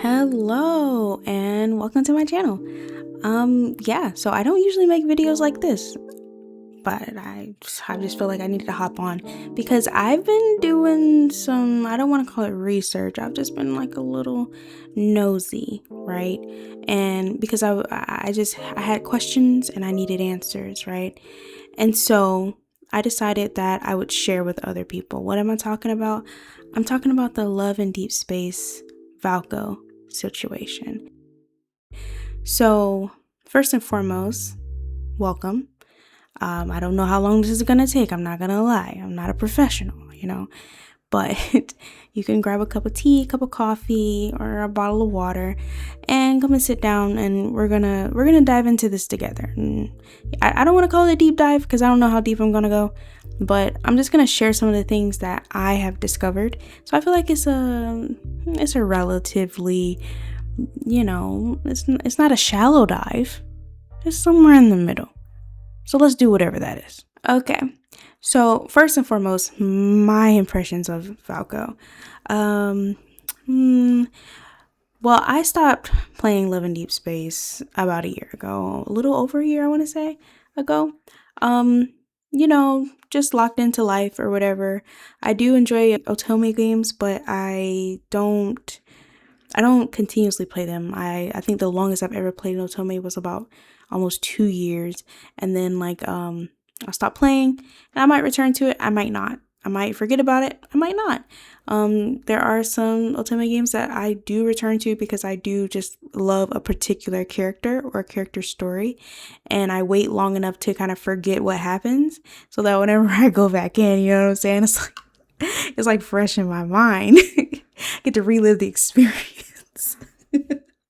Hello and welcome to my channel. So I don't usually make videos like this, but I just feel like I needed to hop on because I've been doing some, I don't want to call it research. I've just been like a little nosy, right? And because I had questions and I needed answers, right? And so I decided that I would share with other people. What am I talking about? I'm talking about the Love and Deepspace Valko situation. So, first and foremost, welcome. I don't know how long this is gonna take. I'm not gonna lie. I'm not a professional, but you can grab a cup of tea, a cup of coffee, or a bottle of water, and come and sit down, and we're gonna dive into this together. And I don't want to call it a deep dive because I don't know how deep I'm gonna go, but I'm just gonna share some of the things that I have discovered. So I feel like it's a relatively, it's not a shallow dive. It's somewhere in the middle. So let's do whatever that is. Okay. So first and foremost, my impressions of Valko. Well, I stopped playing Love and Deepspace about a year ago, a little over a year, I want to say, ago. Just locked into life or whatever. I do enjoy otome games, but I don't continuously play them. I think the longest I've ever played an otome was about almost 2 years, and then I'll stop playing, and I might return to it. I might not. I might forget about it. I might not. There are some otome games that I do return to because I do just love a particular character or a character story, and I wait long enough to kind of forget what happens so that whenever I go back in, you know what I'm saying? It's like fresh in my mind. I get to relive the experience.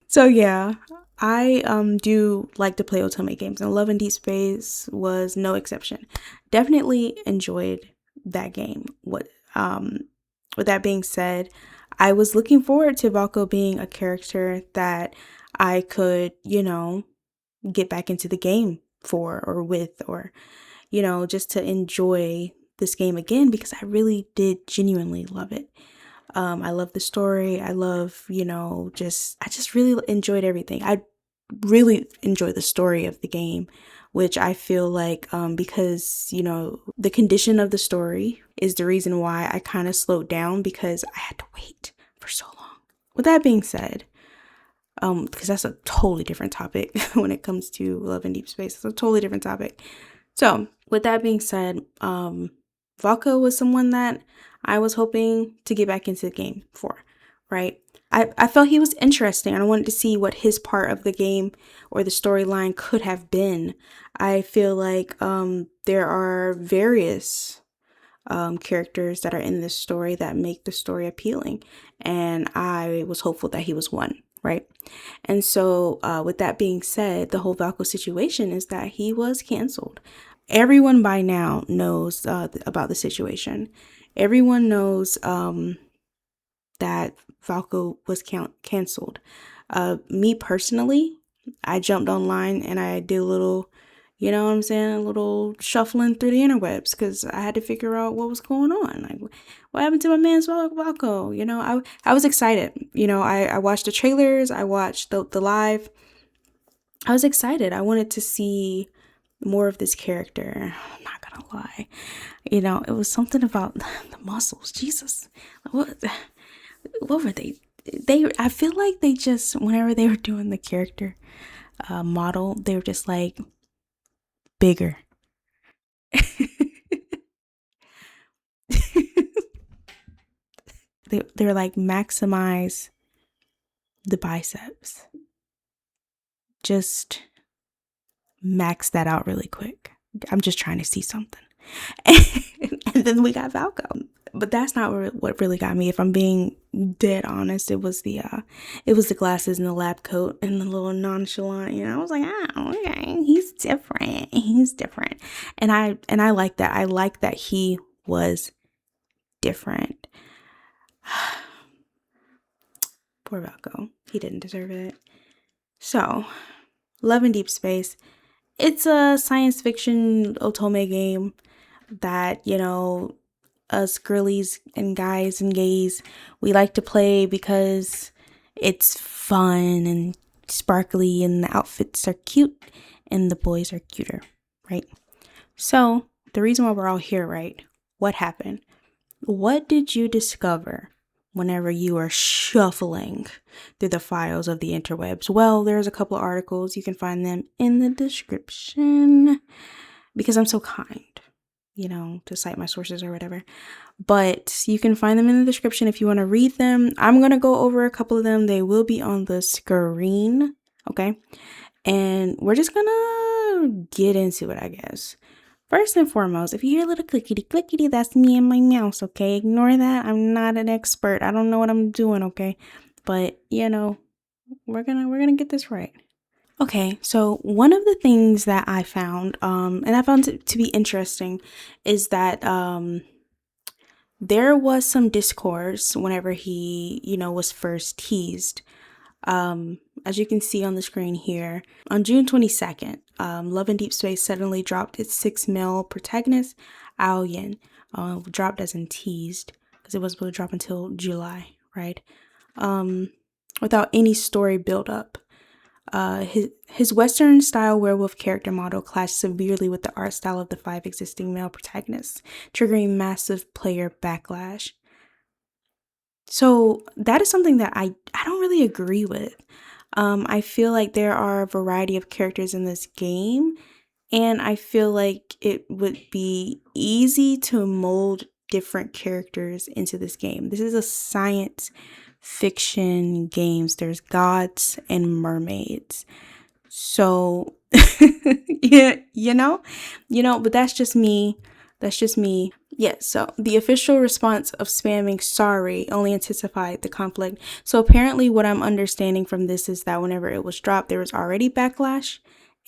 So yeah, I do like to play otome games, and Love and Deepspace was no exception. Definitely enjoyed that game. With that being said, I was looking forward to Valko being a character that I could, get back into the game for or with, or just to enjoy this game again because I really did genuinely love it. I love the story. I love, I just really enjoyed everything. I really enjoy the story of the game, which I feel like because, the condition of the story is the reason why I kind of slowed down because I had to wait for so long. With that being said, because that's a totally different topic when it comes to Love and Deepspace. It's a totally different topic. So with that being said, Valko was someone that I was hoping to get back into the game for, right? I felt he was interesting. I wanted to see what his part of the game or the storyline could have been. I feel like there are various characters that are in this story that make the story appealing, and I was hopeful that he was one, right? And so with that being said, the whole Valko situation is that he was canceled. Everyone by now knows about the situation. Everyone knows that Valko was canceled. Me personally, I jumped online and I did a little, a little shuffling through the interwebs because I had to figure out what was going on. Like, what happened to my man's Valko? I was excited. I watched the trailers. I watched the live. I was excited. I wanted to see more of this character. I'm not gonna lie. It was something about the muscles. Jesus. What were they? I feel like they just, whenever they were doing the character model, they were just like bigger. they were like maximize the biceps. Just max that out really quick. I'm just trying to see something. And then we got Valko. But that's not what really got me. If I'm being dead honest, it was the glasses and the lab coat and the little nonchalant. I was like, oh, okay, he's different. He's different, and I like that. I like that he was different. Poor Valko. He didn't deserve it. So, Love and Deepspace. It's a science fiction otome game that, us girlies and guys and gays, we like to play because It's fun and sparkly, and the outfits are cute, and the boys are cuter, right? So, the reason why we're all here, right? What happened? What did you discover whenever you are shuffling through the files of the interwebs? Well, there's a couple of articles. You can find them in the description because I'm so kind, to cite my sources or whatever. But you can find them in the description if you want to read them. I'm going to go over a couple of them. They will be on the screen, okay? And we're just going to get into it, I guess. First and foremost, if you hear a little clickety clickety, that's me and my mouse, okay? Ignore that. I'm not an expert. I don't know what I'm doing, okay? But, we're gonna get this right. Okay, so one of the things that I found, and I found it to be interesting, is that there was some discourse whenever he, was first teased. As you can see on the screen here, on June 22nd, Love and Deepspace suddenly dropped its 6 male protagonist, Ao Yin, dropped as in teased, because it wasn't supposed to drop until July, right? Without any story build up. His Western style werewolf character model clashed severely with the art style of the 5 existing male protagonists, triggering massive player backlash. So that is something that I don't really agree with. I feel like there are a variety of characters in this game, and I feel like it would be easy to mold different characters into this game. This is a science fiction games. There's gods and mermaids. So yeah, but that's just me. Yeah, so the official response of spamming sorry only intensified the conflict. So apparently what I'm understanding from this is that whenever it was dropped, there was already backlash,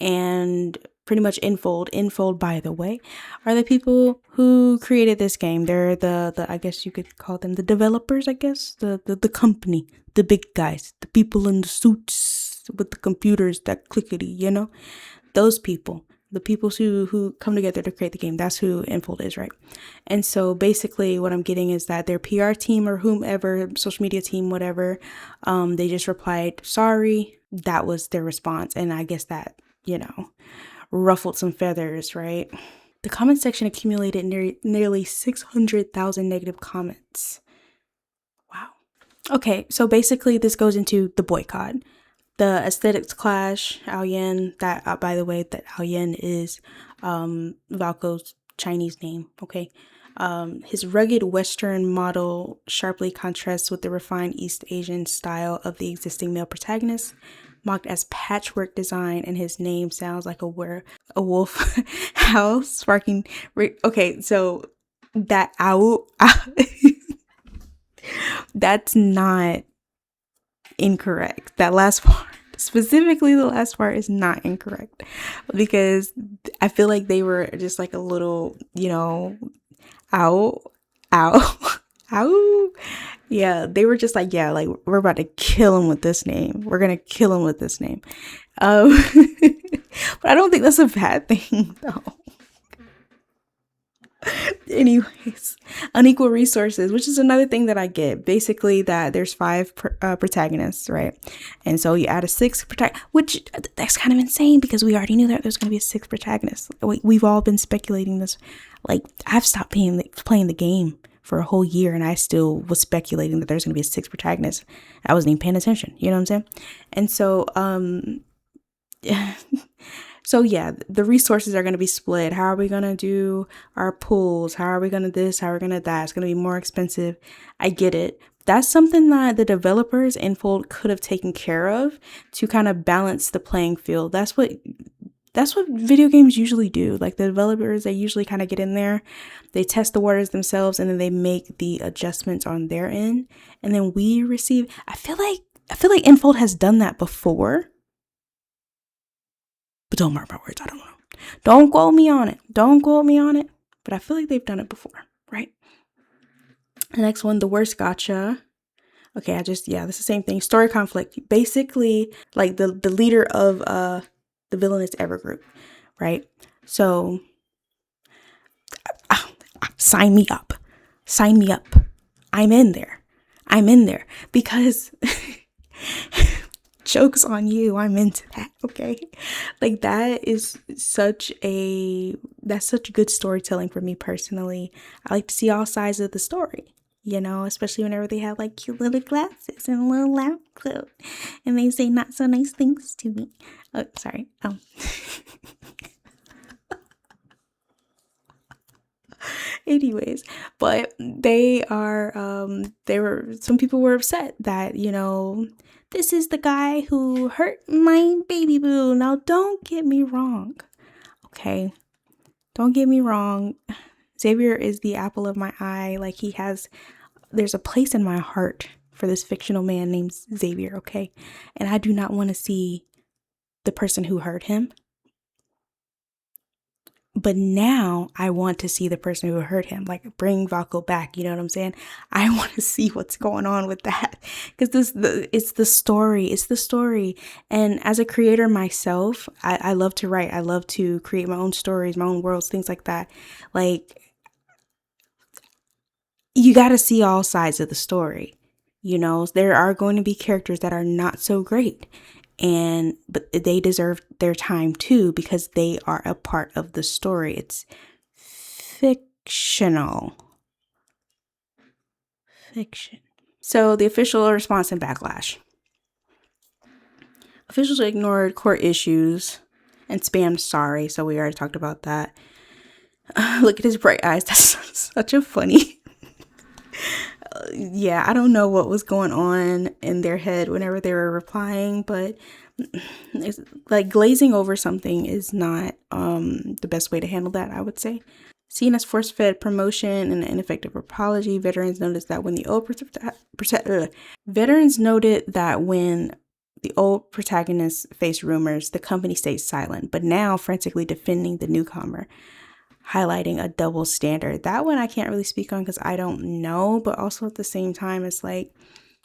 and pretty much Infold, by the way, are the people who created this game. They're the I guess you could call them the developers, I guess, the company, the big guys, the people in the suits with the computers that clickety, those people. The people who come together to create the game, that's who Infold is, right? And so basically what I'm getting is that their PR team or whomever, social media team, whatever, they just replied, sorry. That was their response. And I guess that, ruffled some feathers, right? The comment section accumulated nearly 600,000 negative comments. Wow. Okay, so basically this goes into the boycott. The aesthetics clash, Ao Yin, that, by the way, that Ao Yin is Valko's Chinese name, okay? His rugged Western model sharply contrasts with the refined East Asian style of the existing male protagonist, mocked as patchwork design, and his name sounds like a wolf house, sparking... Okay, so that owl... that's not incorrect. That last part, specifically the last part, is not incorrect, because I feel like they were just like a little, ow, ow. Yeah, they were just like, yeah, like we're about to kill him with this name. We're gonna kill him with this name. But I don't think that's a bad thing, though. Anyways, unequal resources, which is another thing that I get. Basically, that there's 5 protagonists, right? And so you add a 6th protagonist, which that's kind of insane because we already knew that there's going to be a 6th protagonist. We've all been speculating this. Like, I've stopped playing the game for a whole year, and I still was speculating that there's going to be a 6th protagonist. I wasn't even paying attention. You know what I'm saying? And so, So yeah, the resources are going to be split. How are we going to do our pools? How are we going to this? How are we going to that? It's going to be more expensive. I get it. That's something that the developers Infold could have taken care of to kind of balance the playing field. That's what video games usually do. Like, the developers, they usually kind of get in there, they test the waters themselves, and then they make the adjustments on their end. And then we receive, I feel like Infold has done that before. But don't mark my words, I don't know. Don't quote me on it. But I feel like they've done it before, right? The next one, the worst gotcha. Okay, this is the same thing. Story conflict. Basically, like the leader of the villainous ever group, right? So, sign me up. I'm in there. Because Joke's on you. I'm into that, okay? Like that's such good storytelling for me personally. I like to see all sides of the story, especially whenever they have like cute little glasses and a little lab coat and they say not so nice things to me. Oh, sorry. Anyways, but some people were upset that, this is the guy who hurt my baby boo. Now, don't get me wrong, okay? Don't get me wrong. Xavier is the apple of my eye. Like, there's a place in my heart for this fictional man named Xavier, okay? And I do not want to see the person who hurt him. But now I want to see the person who hurt him, like bring Valko back. You know what I'm saying? I want to see what's going on with that, because it's the story. It's the story. And as a creator myself, I love to write. I love to create my own stories, my own worlds, things like that. Like, you got to see all sides of the story. There are going to be characters that are not so great. But they deserve their time too, because they are a part of the story. It's fictional. Fiction. So the official response and backlash. Officials ignored court issues and spammed sorry. So we already talked about that. Look at his bright eyes. That's such a funny. Yeah, I don't know what was going on in their head whenever they were replying, but it's like glazing over something is not the best way to handle that, I would say. Seen as force-fed promotion and an ineffective apology, veterans noted that when the old protagonists faced rumors, the company stayed silent, but now frantically defending the newcomer, highlighting a double standard. That one I can't really speak on because I don't know, but also at the same time, it's like,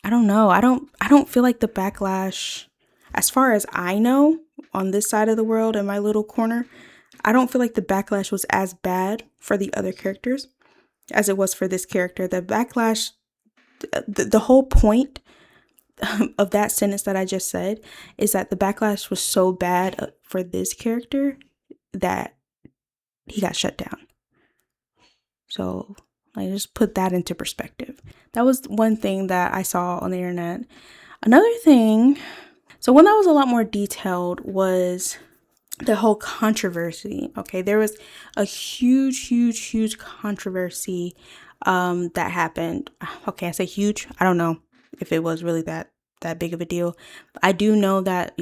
I don't know. I don't feel like the backlash, as far as I know, on this side of the world in my little corner, I don't feel like the backlash was as bad for the other characters as it was for this character. The backlash, the whole point of that sentence that I just said is that the backlash was so bad for this character that he got shut down. So like, just put that into perspective. That was one thing that I saw on the internet. Another thing, so one that was a lot more detailed was the whole controversy. Okay, there was a huge controversy that happened. Okay, I say huge. I don't know if it was really that big of a deal. I do know that,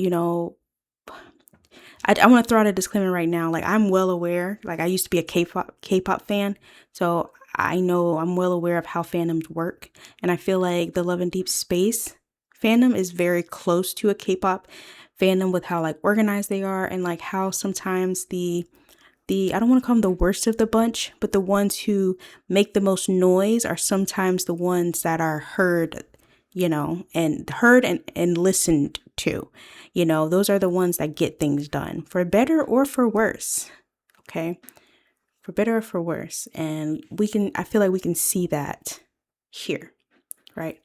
I want to throw out a disclaimer right now. Like, I'm well aware, like I used to be a K-pop fan, so I know I'm well aware of how fandoms work. And I feel like the Love and Deepspace fandom is very close to a K-pop fandom with how like organized they are, and like how sometimes the I don't want to call them the worst of the bunch, but the ones who make the most noise are sometimes the ones that are heard, and listened to. Those are the ones that get things done, for better or for worse. Okay, for better or for worse. And I feel like we can see that here, right?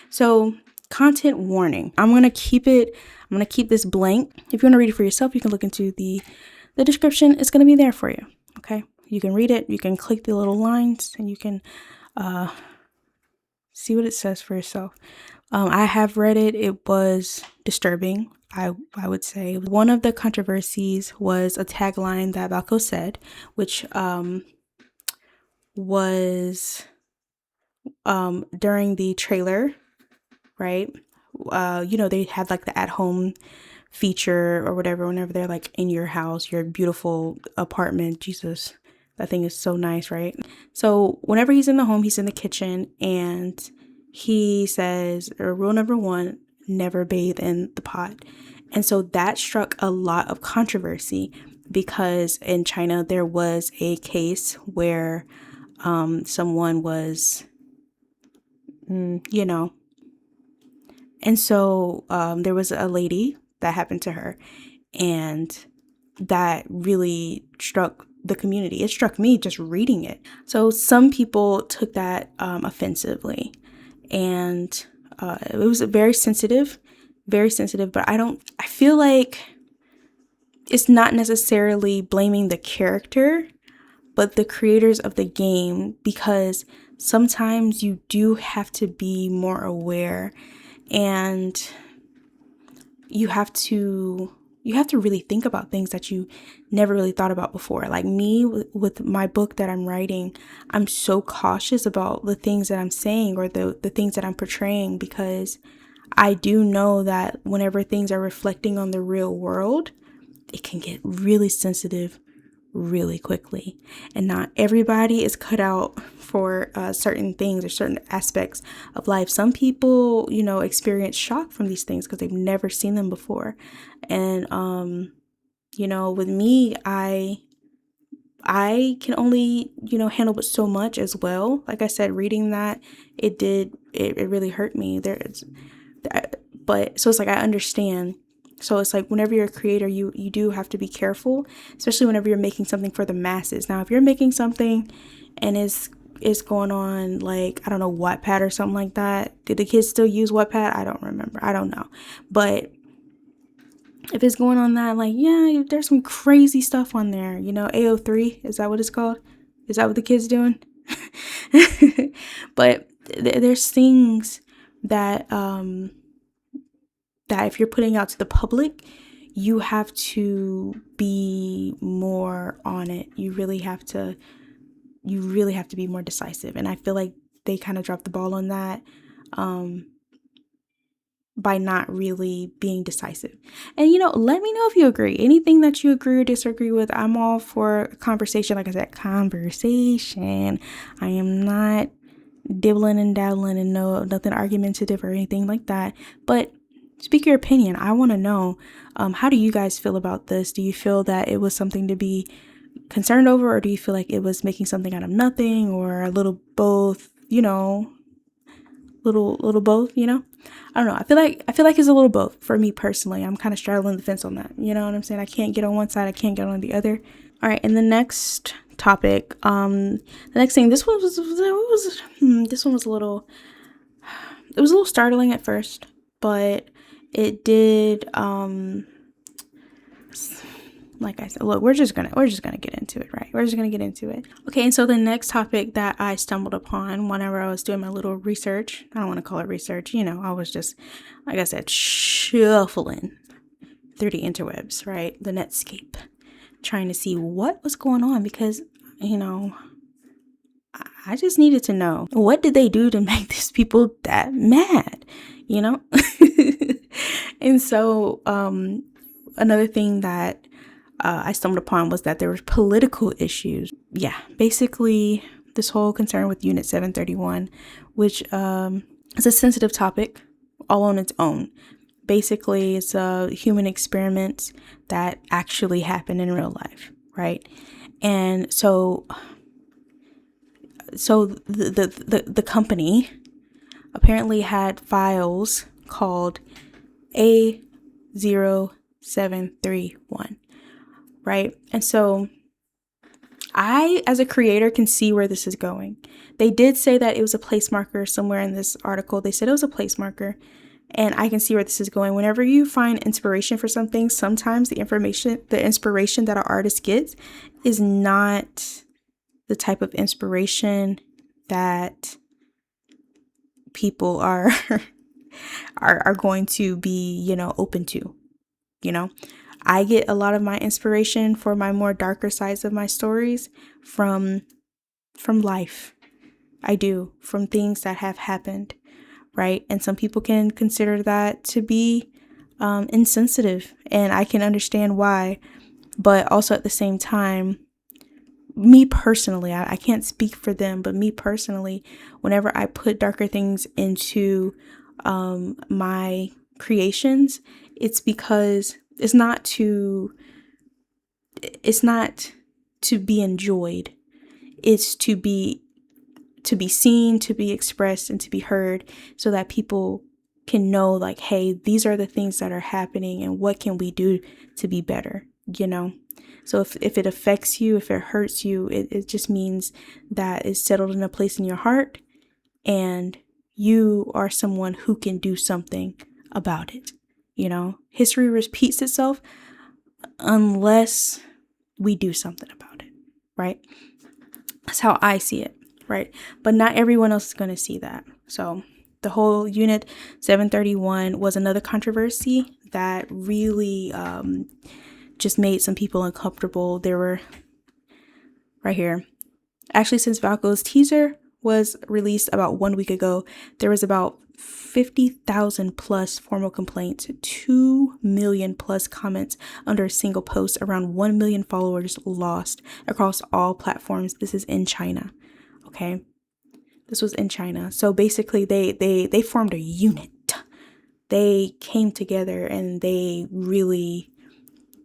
So, content warning. I'm going to keep this blank. If you want to read it for yourself, you can look into the description. It's going to be there for you. Okay. You can read it. You can click the little lines and you can see what it says for yourself. I have read it. It was disturbing, I would say. One of the controversies was a tagline that Valko said, which was during the trailer, right? They had like the at-home feature or whatever whenever they're like in your house, your beautiful apartment. Jesus, that thing is so nice, right? So whenever he's in the home, he's in the kitchen, and he says, rule number 1, never bathe in the pot. And so that struck a lot of controversy, because in China there was a case where someone was and so there was a lady that happened to her, and that really struck the community. It struck me just reading it. So some people took that offensively, and it was very sensitive very sensitive, but I feel like it's not necessarily blaming the character, but the creators of the game, because sometimes you do have to be more aware, and you have to really think about things that you never really thought about before. Like me with my book that I'm writing, I'm so cautious about the things that I'm saying or the things that I'm portraying, because I do know that whenever things are reflecting on the real world, it can get really sensitive really quickly. And not everybody is cut out for certain things or certain aspects of life. Some people, experience shock from these things because they've never seen them before. And, with me, I can only, handle but so much as well. Like I said, reading that, it really hurt me. But so it's like, I understand. So it's like, whenever you're a creator, you do have to be careful, especially whenever you're making something for the masses. Now, if you're making something and it's going on, like, I don't know, Wattpad or something like that. Did the kids still use Wattpad? I don't remember. I don't know. But if it's going on that, like, yeah, there's some crazy stuff on there. AO3, is that what it's called? Is that what the kids doing? But there's things that that if you're putting out to the public, you have to be more on it. You really have to be more decisive. And I feel like they kind of dropped the ball on that by not really being decisive. And, let me know if you agree. Anything that you agree or disagree with, I'm all for a conversation. Like I said, conversation. I am not dibbling and dabbling and nothing argumentative or anything like that. But speak your opinion. I want to know, how do you guys feel about this? Do you feel that it was something to be concerned over, or do you feel like it was making something out of nothing, or a little both, little both, I don't know. I feel like it's a little both for me personally. I'm kind of straddling the fence on that. You know what I'm saying? I can't get on one side, I can't get on the other. All right, and the next topic, the next thing, this one was a little startling at first, but it did, like I said, look, we're just gonna get into it, right? We're just gonna get into it. Okay, and so the next topic that I stumbled upon whenever I was doing my little research, I don't want to call it research, I was just, like I said, shuffling through the interwebs, right? The Netscape, trying to see what was going on, because, I just needed to know, what did they do to make these people that mad, And so, another thing that I stumbled upon was that there were political issues. Yeah, basically this whole concern with Unit 731, which is a sensitive topic all on its own. Basically, it's a human experiment that actually happened in real life, right? And so the company apparently had files called A0731. Right? And so I, as a creator, can see where this is going. They did say that it was a place marker somewhere in this article. They said it was a place marker, and I can see where this is going. Whenever you find inspiration for something, sometimes the inspiration that an artist gets is not the type of inspiration that people are are going to be, open to, I get a lot of my inspiration for my more darker sides of my stories from life. I do, from things that have happened, right? And some people can consider that to be insensitive, and I can understand why. But also at the same time, me personally, I can't speak for them, but me personally, whenever I put darker things into my creations, it's because it's not to be enjoyed. It's to be seen, to be expressed, and to be heard, so that people can know, like, hey, these are the things that are happening, and what can we do to be better, So if it affects you, if it hurts you, it just means that it's settled in a place in your heart, and you are someone who can do something about it. You know, history repeats itself unless we do something about it, right? That's how I see it, right? But not everyone else is going to see that. So the whole Unit 731 was another controversy that really just made some people uncomfortable. There were, right here, actually, since Valko's teaser was released about 1 week ago, there was about 50,000 plus formal complaints, 2 million plus comments under a single post, around 1 million followers lost across all platforms. This is in China. Okay. This was in China. So basically they formed a unit. They came together and they really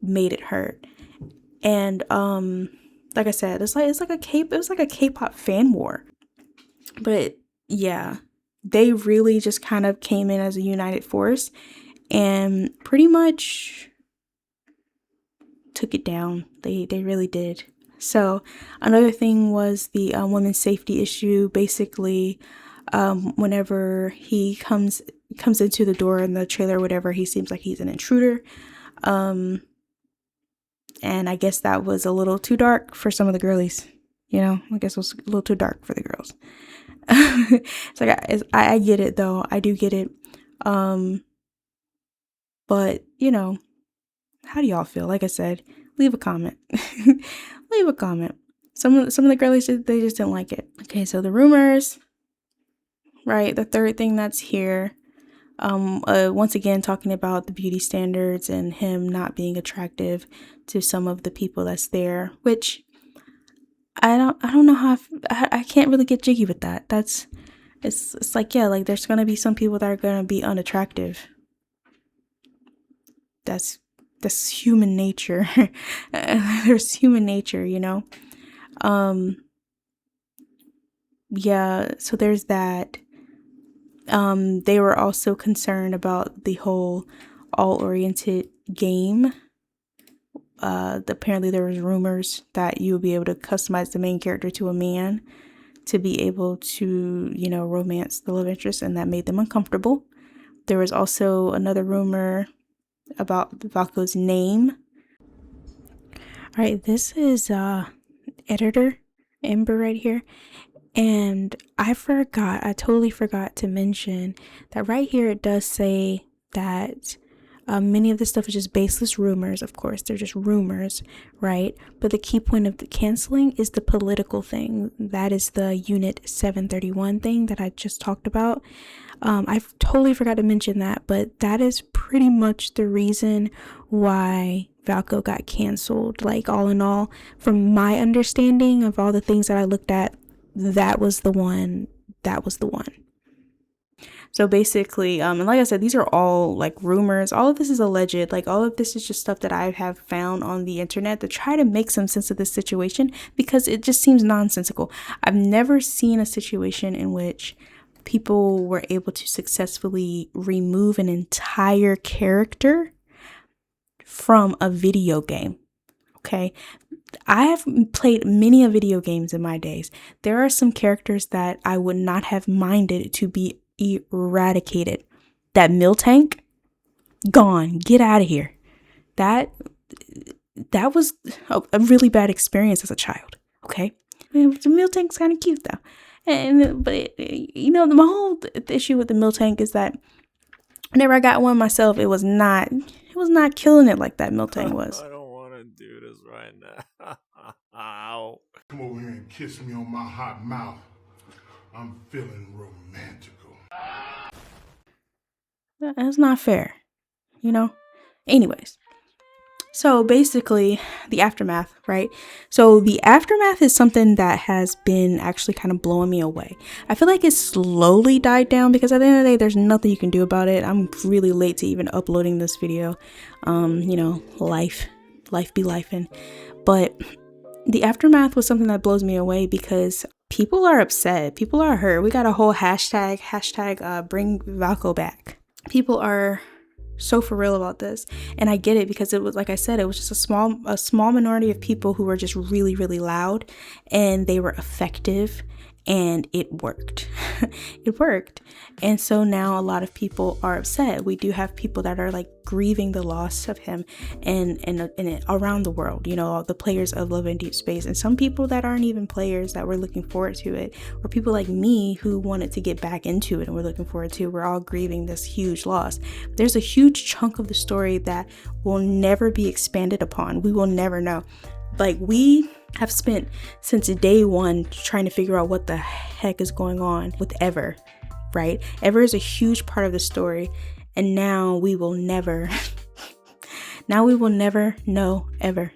made it hurt. And like I said, it was like a K-pop fan war. But yeah, they really just kind of came in as a united force and pretty much took it down. They really did. So another thing was the women's safety issue. Basically, whenever he comes into the door in the trailer or whatever, he seems like he's an intruder. And I guess that was a little too dark for some of the girlies. You know, I guess it was a little too dark for the girls. It's like I get it though. I do get it. But you know, how do y'all feel? Like I said, leave a comment. Leave a comment. Some of the girlies, they just didn't like it. Okay, so the rumors, right? The third thing that's here, once again talking about the beauty standards and him not being attractive to some of the people that's there, which I don't know how I can't really get jiggy with that. It's like, yeah, like there's gonna be some people that are gonna be unattractive. That's human nature. There's human nature, you know. Yeah, so there's that. They were also concerned about the whole all-oriented game. Apparently there was rumors that you would be able to customize the main character to a man to be able to, you know, romance the love interest, and that made them uncomfortable. There was also another rumor about Valko's name. All right, this is editor Ember right here. And I totally forgot to mention that right here it does say that many of this stuff is just baseless rumors. Of course, they're just rumors, right? But the key point of the canceling is the political thing. That is the Unit 731 thing that I just talked about. I totally forgot to mention that, but that is pretty much the reason why Valko got canceled. Like, all in all, from my understanding of all the things that I looked at, that was the one. So basically, and like I said, these are all like rumors. All of this is alleged. Like, all of this is just stuff that I have found on the internet to try to make some sense of this situation, because it just seems nonsensical. I've never seen a situation in which people were able to successfully remove an entire character from a video game. Okay. I have played many a video games in my days. There are some characters that I would not have minded to be eradicated. That mill tank, gone. Get out of here. That was a really bad experience as a child. Okay. The mill tank's kind of cute though. But you know, my whole issue with the mill tank is that whenever I got one myself, it was not killing it like that mill tank was. I don't want to do this right now. Ow. Come over here and kiss me on my hot mouth. I'm feeling romantical. That's not fair, you know? Anyways. So basically, the aftermath, right? So the aftermath is something that has been actually kind of blowing me away. I feel like it's slowly died down because at the end of the day, there's nothing you can do about it. I'm really late to even uploading this video. You know, life be lifing. But the aftermath was something that blows me away because people are upset. People are hurt. We got a whole hashtag bring Valko back. People are so for real about this, and I get it, because it was, like I said, it was just a small minority of people who were just really, really loud, and they were effective. and it worked. It worked. And so now a lot of people are upset. We do have people that are like grieving the loss of him and around the world, you know, the players of Love and Deepspace, and some people that aren't even players that were looking forward to it, or people like me who wanted to get back into it and we're looking forward to. We're all grieving this huge loss. There's a huge chunk of the story that will never be expanded upon. We will never know. Like, we have spent since day one trying to figure out what the heck is going on with Ever, right? Ever is a huge part of the story, and now we will never know Ever.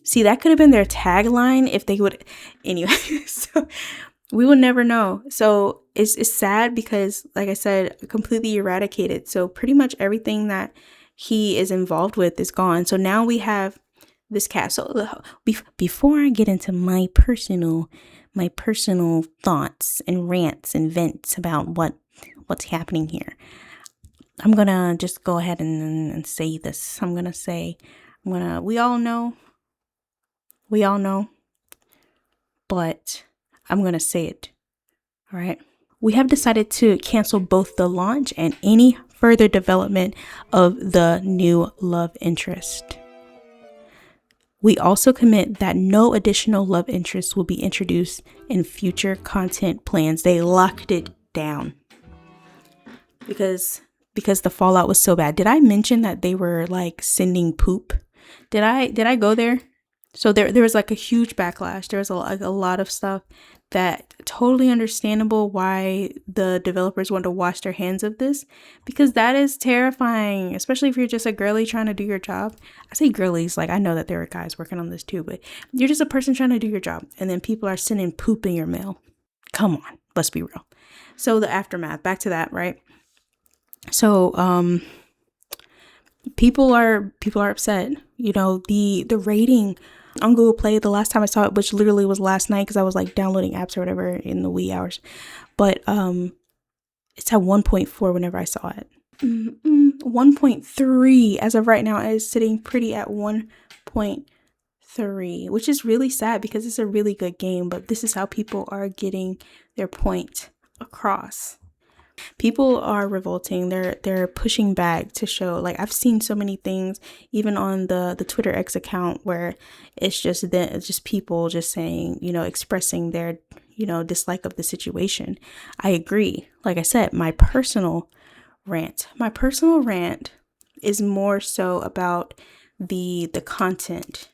See, that could have been their tagline if they would. Anyway, so we will never know. So it's sad because, like I said, completely eradicated. So pretty much everything that he is involved with is gone. So now we have this cat. So before I get into my personal thoughts and rants and vents about what's happening here, I'm gonna just go ahead and say this. We all know, but I'm gonna say it. All right. We have decided to cancel both the launch and any further development of the new love interest. We also commit that no additional love interests will be introduced in future content plans. They locked it down because the fallout was so bad. Did I mention that they were like sending poop? Did I go there? So there was like a huge backlash. There was a lot of stuff that totally understandable why the developers want to wash their hands of this, because that is terrifying, especially if you're just a girly trying to do your job. I say girlies, like I know that there are guys working on this too, but you're just a person trying to do your job, and then people are sending poop in your mail. Come on, let's be real. So the aftermath, back to that, right? So people are upset. You know, the rating on Google Play, the last time I saw it, which literally was last night because I was like downloading apps or whatever in the wee hours, but it's at 1.4 whenever I saw it. 1.3 as of right now. Is sitting pretty at 1.3, which is really sad because it's a really good game, but this is how people are getting their point across. People are revolting. They're pushing back to show, like, I've seen so many things even on the Twitter X account where it's just people just saying, you know, expressing their, you know, dislike of the situation. I agree. Like I said, my personal rant is more so about the content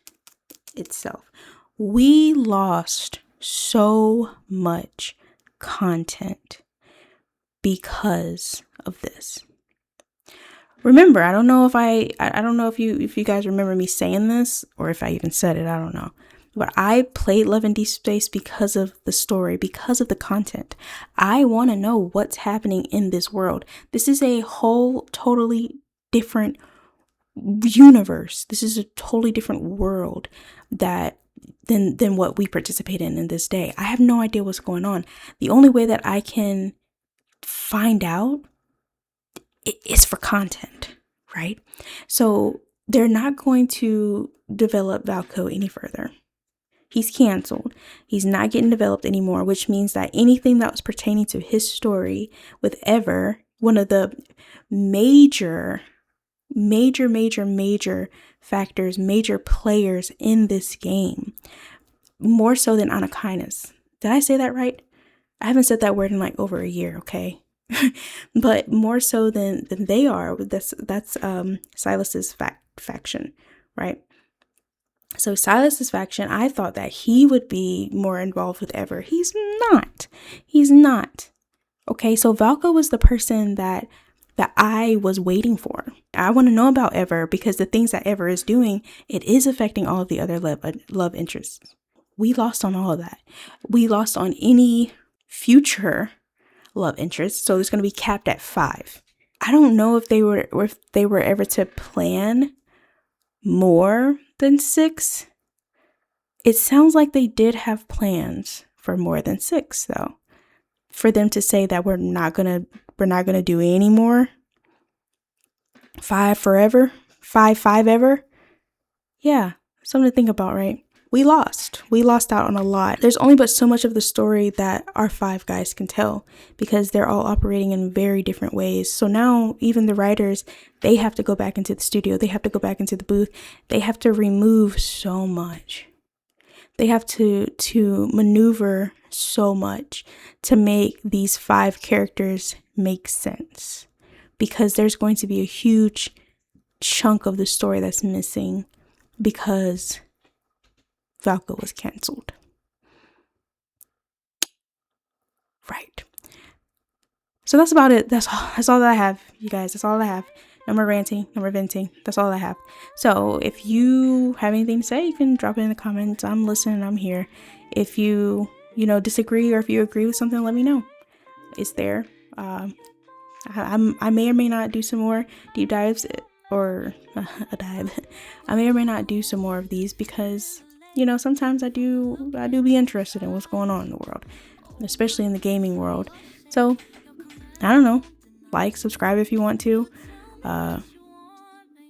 itself. We lost so much content because of this. Remember, I don't know if you guys remember me saying this, or if I even said it, I don't know. But I played Love and Deepspace because of the story, because of the content. I want to know what's happening in this world. This is a whole totally different universe. This is a totally different world than what we participate in this day. I have no idea what's going on. The only way that I can find out is for content, right? So they're not going to develop Valko any further. He's canceled. He's not getting developed anymore, which means that anything that was pertaining to his story with Ever, one of the major factors, major players in this game, more so than Anakainas. Did I say that right? I haven't said that word in like over a year, okay? But more so than they are. That's Silas's faction, right? So Silas's faction, I thought that he would be more involved with Ever. He's not. Okay, so Valko was the person that I was waiting for. I want to know about Ever because the things that Ever is doing, it is affecting all of the other love interests. We lost on all of that. We lost on any future love interest, so it's going to be capped at 5. I don't know if they were ever to plan more than 6. It sounds like they did have plans for more than 6, though. For them to say that we're not gonna do any more. 5 forever, 5 ever. Yeah, something to think about, right? we lost out on a lot. There's only but so much of the story that our five guys can tell, because they're all operating in very different ways. So now even the writers, they have to go back into the studio, they have to go back into the booth, they have to remove so much. They have to maneuver so much to make these five characters make sense, because there's going to be a huge chunk of the story that's missing because Valko was canceled. Right. So that's about it. That's all that I have, you guys. That's all I have. No more ranting, no more venting. That's all I have. So if you have anything to say, you can drop it in the comments. I'm listening. I'm here. If you disagree, or if you agree with something, let me know. It's there. I may or may not do some more deep dives, or a dive. I may or may not do some more of these, because sometimes I do be interested in what's going on in the world, especially in the gaming world. So I don't know, like, subscribe if you want to.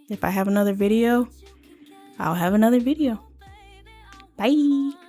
If I have another video, I'll have another video. Bye.